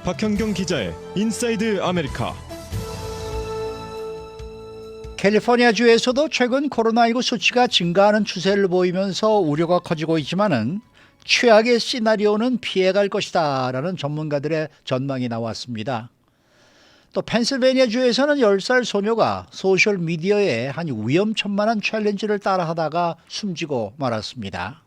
박현경 기자의 인사이드 아메리카. 캘리포니아주에서도 최근 코로나19 수치가 증가하는 추세를 보이면서 우려가 커지고 있지만은 최악의 시나리오는 피해갈 것이다 라는 전문가들의 전망이 나왔습니다. 또 펜실베니아주에서는 10살 소녀가 소셜미디어에 한 위험천만한 챌린지를 따라하다가 숨지고 말았습니다.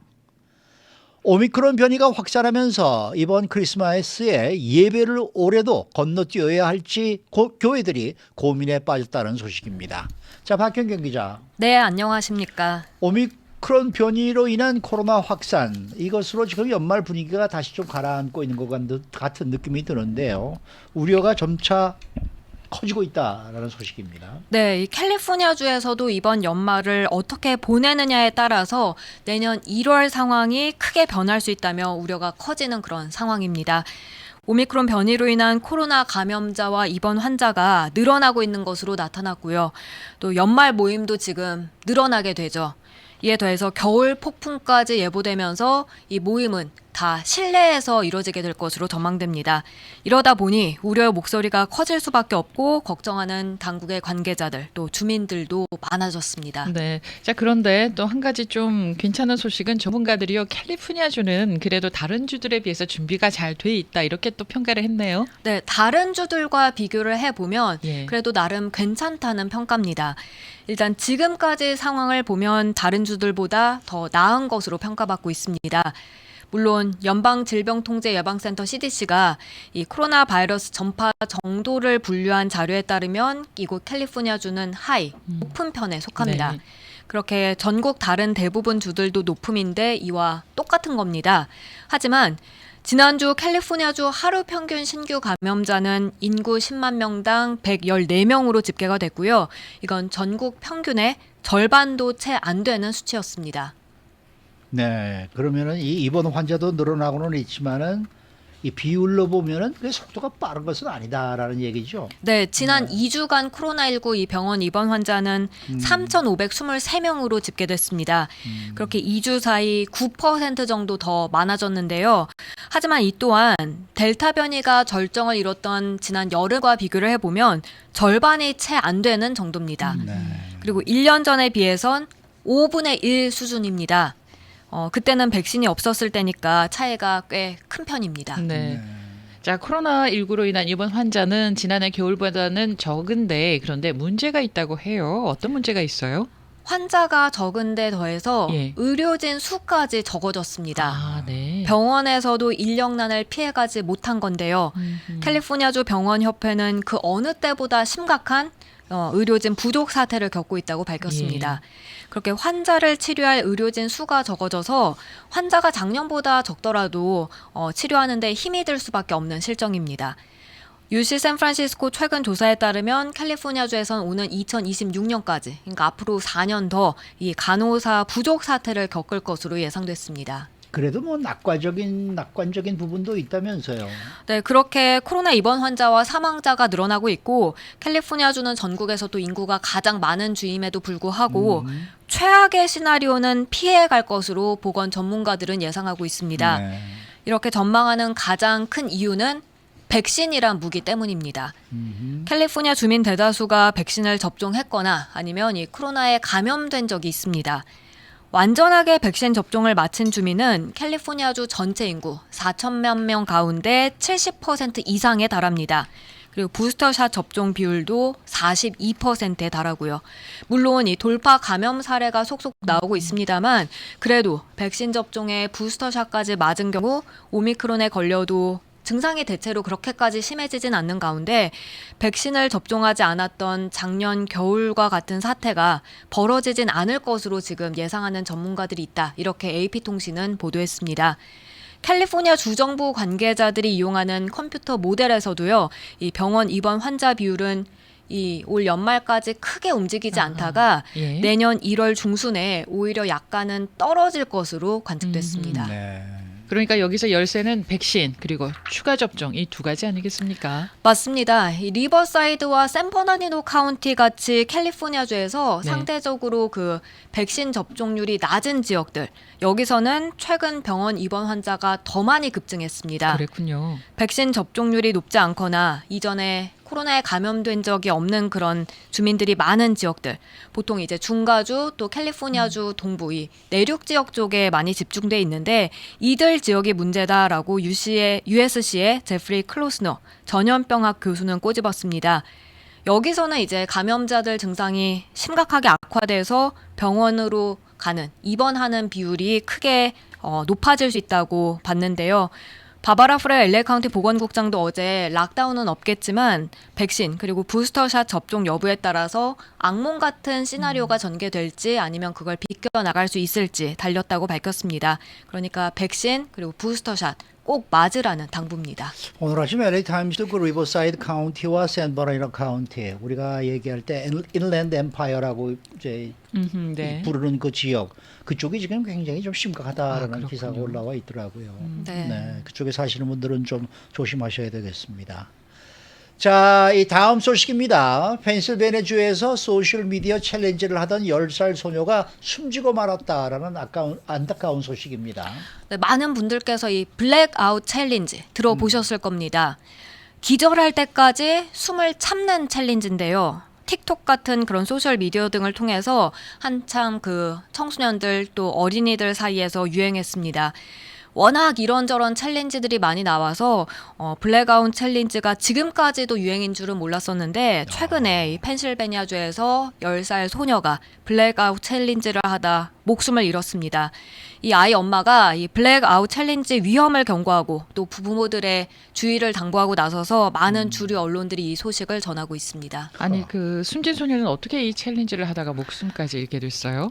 오미크론 변이가 확산하면서 이번 크리스마스에 예배를 올해도 건너뛰어야 할지 교회들이 고민에 빠졌다는 소식입니다. 자, 박현경 기자. 네, 안녕하십니까. 오미크론 변이로 인한 코로나 확산, 이것으로 지금 연말 분위기가 다시 좀 가라앉고 있는 것 같은 느낌이 드는데요. 우려가 점차 커지고 있다라는 소식입니다. 네, 이 캘리포니아주에서도 이번 연말을 어떻게 보내느냐에 따라서 내년 1월 상황이 크게 변할 수 있다며 우려가 커지는 그런 상황입니다. 오미크론 변이로 인한 코로나 감염자와 입원 환자가 늘어나고 있는 것으로 나타났고요. 또 연말 모임도 지금 늘어나게 되죠. 이에 더해서 겨울 폭풍까지 예보되면서 이 모임은 다 실내에서 이뤄지게 될 것으로 전망됩니다. 이러다 보니 우려의 목소리가 커질 수밖에 없고 걱정하는 당국의 관계자들 또 주민들도 많아졌습니다. 네. 자, 그런데 또 한 가지 좀 괜찮은 소식은 전문가들이요. 캘리포니아주는 그래도 다른 주들에 비해서 준비가 잘 돼 있다. 이렇게 또 평가를 했네요. 네, 다른 주들과 비교를 해보면 예. 그래도 나름 괜찮다는 평가입니다. 일단 지금까지 상황을 보면 다른 주들보다 더 나은 것으로 평가받고 있습니다. 물론 연방질병통제예방센터 CDC가 이 코로나 바이러스 전파 정도를 분류한 자료에 따르면 이곳 캘리포니아주는 하이, 높은 편에 속합니다. 네. 그렇게 전국 다른 대부분 주들도 높음인데 이와 똑같은 겁니다. 하지만 지난주 캘리포니아주 하루 평균 신규 감염자는 인구 10만 명당 114명으로 집계가 됐고요. 이건 전국 평균의 절반도 채 안 되는 수치였습니다. 네, 그러면은 이 입원 환자도 늘어나고는 있지만은 이 비율로 보면은 그 속도가 빠른 것은 아니다라는 얘기죠. 네, 지난 2주간 코로나19 이 병원 입원 환자는 3,523명으로 집계됐습니다. 그렇게 2주 사이 9% 정도 더 많아졌는데요. 하지만 이 또한 델타 변이가 절정을 이뤘던 지난 여름과 비교를 해보면 절반이 채 안 되는 정도입니다. 네. 그리고 1년 전에 비해선 5분의 1 수준입니다. 그때는 백신이 없었을 때니까 차이가 꽤 큰 편입니다. 네. 자, 코로나19로 인한 입원 환자는 지난해 겨울보다는 적은데 그런데 문제가 있다고 해요. 어떤 문제가 있어요? 환자가 적은데 더해서 예. 의료진 수까지 적어졌습니다. 아, 네. 병원에서도 인력난을 피해가지 못한 건데요. 캘리포니아주 병원협회는 그 어느 때보다 심각한 의료진 부족 사태를 겪고 있다고 밝혔습니다. 그렇게 환자를 치료할 의료진 수가 적어져서 환자가 작년보다 적더라도 치료하는 데 힘이 들 수밖에 없는 실정입니다. UC 샌프란시스코 최근 조사에 따르면 캘리포니아주에선 오는 2026년까지, 그러니까 앞으로 4년 더 이 간호사 부족 사태를 겪을 것으로 예상됐습니다. 그래도 뭐 낙관적인 부분도 있다면서요. 네, 그렇게 코로나 입원 환자와 사망자가 늘어나고 있고 캘리포니아주는 전국에서도 인구가 가장 많은 주임에도 불구하고 최악의 시나리오는 피해갈 것으로 보건 전문가들은 예상하고 있습니다. 네. 이렇게 전망하는 가장 큰 이유는 백신이란 무기 때문입니다. 캘리포니아 주민 대다수가 백신을 접종했거나 아니면 이 코로나에 감염된 적이 있습니다. 완전하게 백신 접종을 마친 주민은 캘리포니아주 전체 인구 4천만 명 가운데 70% 이상에 달합니다. 그리고 부스터샷 접종 비율도 42%에 달하고요. 물론 이 돌파 감염 사례가 속속 나오고 있습니다만 그래도 백신 접종에 부스터샷까지 맞은 경우 오미크론에 걸려도 증상이 대체로 그렇게까지 심해지진 않는 가운데 백신을 접종하지 않았던 작년 겨울과 같은 사태가 벌어지진 않을 것으로 지금 예상하는 전문가들이 있다. 이렇게 AP통신은 보도했습니다. 캘리포니아 주정부 관계자들이 이용하는 컴퓨터 모델에서도요. 이 병원 입원 환자 비율은 이 올 연말까지 크게 움직이지 않다가 예. 내년 1월 중순에 오히려 약간은 떨어질 것으로 관측됐습니다. 네. 그러니까 여기서 열쇠는 백신 그리고 추가 접종 이 두 가지 아니겠습니까? 맞습니다. 이 리버사이드와 샌버나디노 카운티 같이 캘리포니아주에서 네. 상대적으로 그 백신 접종률이 낮은 지역들, 여기서는 최근 병원 입원 환자가 더 많이 급증했습니다. 그랬군요. 백신 접종률이 높지 않거나 이전에 코로나에 감염된 적이 없는 그런 주민들이 많은 지역들, 보통 이제 중가주 또 캘리포니아주 동부 이 내륙 지역 쪽에 많이 집중돼 있는데 이들 지역이 문제다라고 USC의 제프리 클로스너 전염병학 교수는 꼬집었습니다. 여기서는 이제 감염자들 증상이 심각하게 악화돼서 병원으로 가는 입원하는 비율이 크게 높아질 수 있다고 봤는데요. 바바라 프레 LA 카운티 보건국장도 어제 락다운은 없겠지만 백신 그리고 부스터샷 접종 여부에 따라서 악몽 같은 시나리오가 전개될지 아니면 그걸 비껴나갈 수 있을지 달렸다고 밝혔습니다. 그러니까 백신 그리고 부스터샷 꼭 맞으라는 당부입니다. 오늘 아침 LA 타임스도 그 리버사이드 카운티와 샌버나디노 카운티 우리가 얘기할 때 인랜드 엠파이어라고 이제 네. 부르는 그 지역 그쪽이 지금 굉장히 좀 심각하다라는 그렇군요. 기사가 올라와 있더라고요. 네. 그쪽에 사시는 분들은 좀 조심하셔야 되겠습니다. 자, 이 다음 소식입니다. 펜실베니아주에서 소셜미디어 챌린지를 하던 10살 소녀가 숨지고 말았다라는 안타까운 소식입니다. 네, 많은 분들께서 이 블랙아웃 챌린지 들어보셨을 겁니다. 기절할 때까지 숨을 참는 챌린지인데요. 틱톡 같은 그런 소셜 미디어 등을 통해서 한참 그 청소년들 또 어린이들 사이에서 유행했습니다. 워낙 이런저런 챌린지들이 많이 나와서 블랙아웃 챌린지가 지금까지도 유행인 줄은 몰랐었는데 최근에 이 펜실베니아주에서 10살 소녀가 블랙아웃 챌린지를 하다 목숨을 잃었습니다. 이 아이 엄마가 이 블랙아웃 챌린지 위험을 경고하고 또 부모들의 주의를 당부하고 나서서 많은 주류 언론들이 이 소식을 전하고 있습니다. 아니 그 숨진 소녀는 어떻게 이 챌린지를 하다가 목숨까지 잃게 됐어요?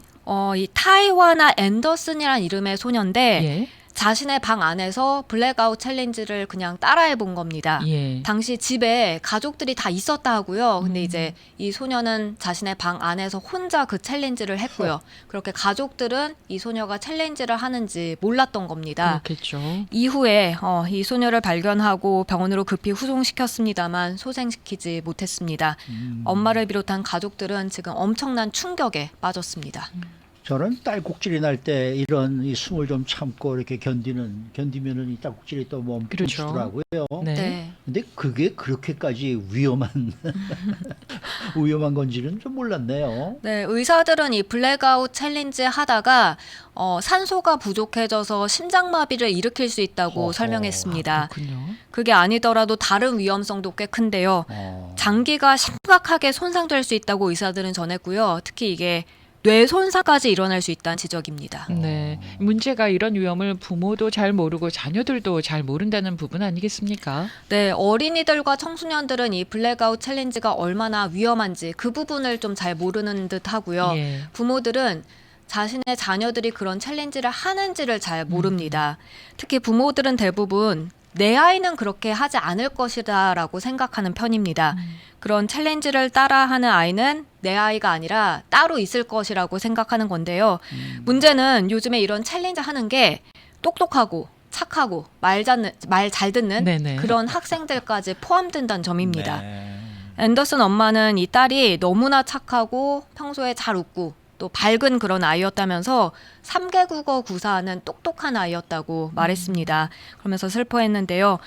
이 타이와나 앤더슨이라는 이름의 소녀인데 예. 자신의 방 안에서 블랙아웃 챌린지를 그냥 따라해 본 겁니다. 예. 당시 집에 가족들이 다 있었다 하고요. 근데 이제 이 소녀는 자신의 방 안에서 혼자 그 챌린지를 했고요. 그렇게 가족들은 이 소녀가 챌린지를 하는지 몰랐던 겁니다. 그렇겠죠. 이후에 이 소녀를 발견하고 병원으로 급히 후송시켰습니다만 소생시키지 못했습니다. 엄마를 비롯한 가족들은 지금 엄청난 충격에 빠졌습니다. 저는 딸꾹질이 날 때 이런 이 숨을 좀 참고 이렇게 견디면은 이 딸꾹질이 또 그렇죠. 멈추더라고요. 네. 네. 근데 그게 그렇게까지 위험한 건지는 좀 몰랐네요. 네, 의사들은 이 블랙아웃 챌린지 하다가 산소가 부족해져서 심장마비를 일으킬 수 있다고 어허. 설명했습니다. 그렇군요. 그게 아니더라도 다른 위험성도 꽤 큰데요. 장기가 심각하게 손상될 수 있다고 의사들은 전했고요. 특히 이게 뇌 손상까지 일어날 수 있다는 지적입니다. 네. 문제가 이런 위험을 부모도 잘 모르고 자녀들도 잘 모른다는 부분 아니겠습니까? 네, 어린이들과 청소년들은 이 블랙아웃 챌린지가 얼마나 위험한지 그 부분을 좀 잘 모르는 듯 하고요. 예. 부모들은 자신의 자녀들이 그런 챌린지를 하는지를 잘 모릅니다. 특히 부모들은 대부분 내 아이는 그렇게 하지 않을 것이다라고 생각하는 편입니다. 그런 챌린지를 따라하는 아이는 내 아이가 아니라 따로 있을 것이라고 생각하는 건데요. 문제는 요즘에 이런 챌린지 하는 게 똑똑하고 착하고 말 잘 듣는 네네. 그런 학생들까지 포함된다는 점입니다. 네. 앤더슨 엄마는 이 딸이 너무나 착하고 평소에 잘 웃고 또 밝은 그런 아이였다면서 3개 국어 구사하는 똑똑한 아이였다고 말했습니다. 그러면서 슬퍼했는데요.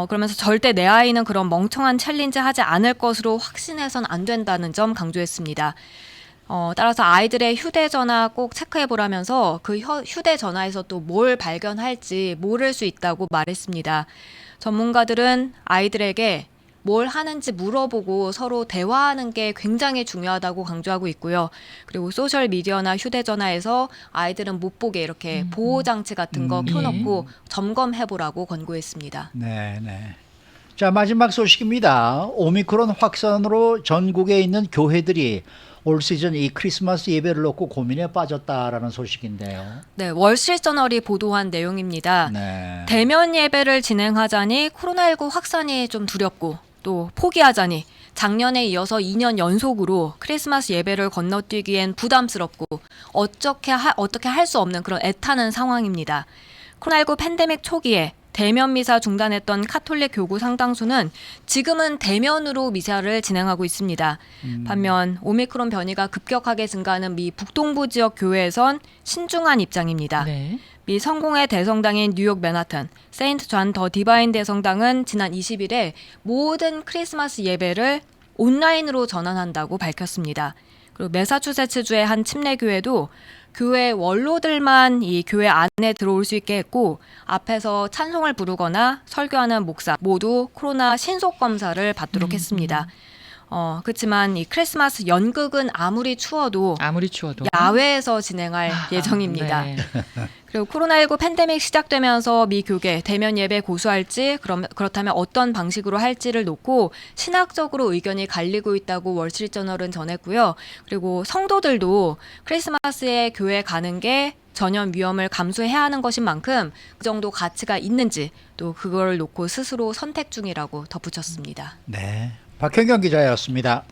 그러면서 절대 내 아이는 그런 멍청한 챌린지 하지 않을 것으로 확신해선 안 된다는 점 강조했습니다. 따라서 아이들의 휴대전화 꼭 체크해보라면서 그 휴대전화에서 또 뭘 발견할지 모를 수 있다고 말했습니다. 전문가들은 아이들에게 뭘 하는지 물어보고 서로 대화하는 게 굉장히 중요하다고 강조하고 있고요. 그리고 소셜미디어나 휴대전화에서 아이들은 못 보게 이렇게 보호장치 같은 거 켜놓고 점검해보라고 권고했습니다. 네. 자, 마지막 소식입니다. 오미크론 확산으로 전국에 있는 교회들이 올 시즌 이 크리스마스 예배를 놓고 고민에 빠졌다라는 소식인데요. 네, 월스트리트저널이 보도한 내용입니다. 네. 대면 예배를 진행하자니 코로나19 확산이 좀 두렵고 또 포기하자니 작년에 이어서 2년 연속으로 크리스마스 예배를 건너뛰기엔 부담스럽고 어떻게 할 수 없는 그런 애타는 상황입니다. 코로나19 팬데믹 초기에 대면 미사 중단했던 카톨릭 교구 상당수는 지금은 대면으로 미사를 진행하고 있습니다. 반면 오미크론 변이가 급격하게 증가하는 미 북동부 지역 교회에선 신중한 입장입니다. 네. 미 성공의 대성당인 뉴욕 맨하튼 세인트 존 더 디바인 대성당은 지난 20일에 모든 크리스마스 예배를 온라인으로 전환한다고 밝혔습니다. 그리고 매사추세츠주의 한 침례교회도 교회 원로들만 이 교회 안에 들어올 수 있게 했고 앞에서 찬송을 부르거나 설교하는 목사 모두 코로나 신속 검사를 받도록 했습니다. 그렇지만 이 크리스마스 연극은 아무리 추워도 야외에서 진행할 예정입니다. 네. 그리고 코로나19 팬데믹 시작되면서 미 교계 대면 예배 고수할지 그렇다면 어떤 방식으로 할지를 놓고 신학적으로 의견이 갈리고 있다고 월스트리트저널은 전했고요. 그리고 성도들도 크리스마스에 교회 가는 게 전염 위험을 감수해야 하는 것인 만큼 그 정도 가치가 있는지 또 그걸 놓고 스스로 선택 중이라고 덧붙였습니다. 네, 박현경 기자였습니다.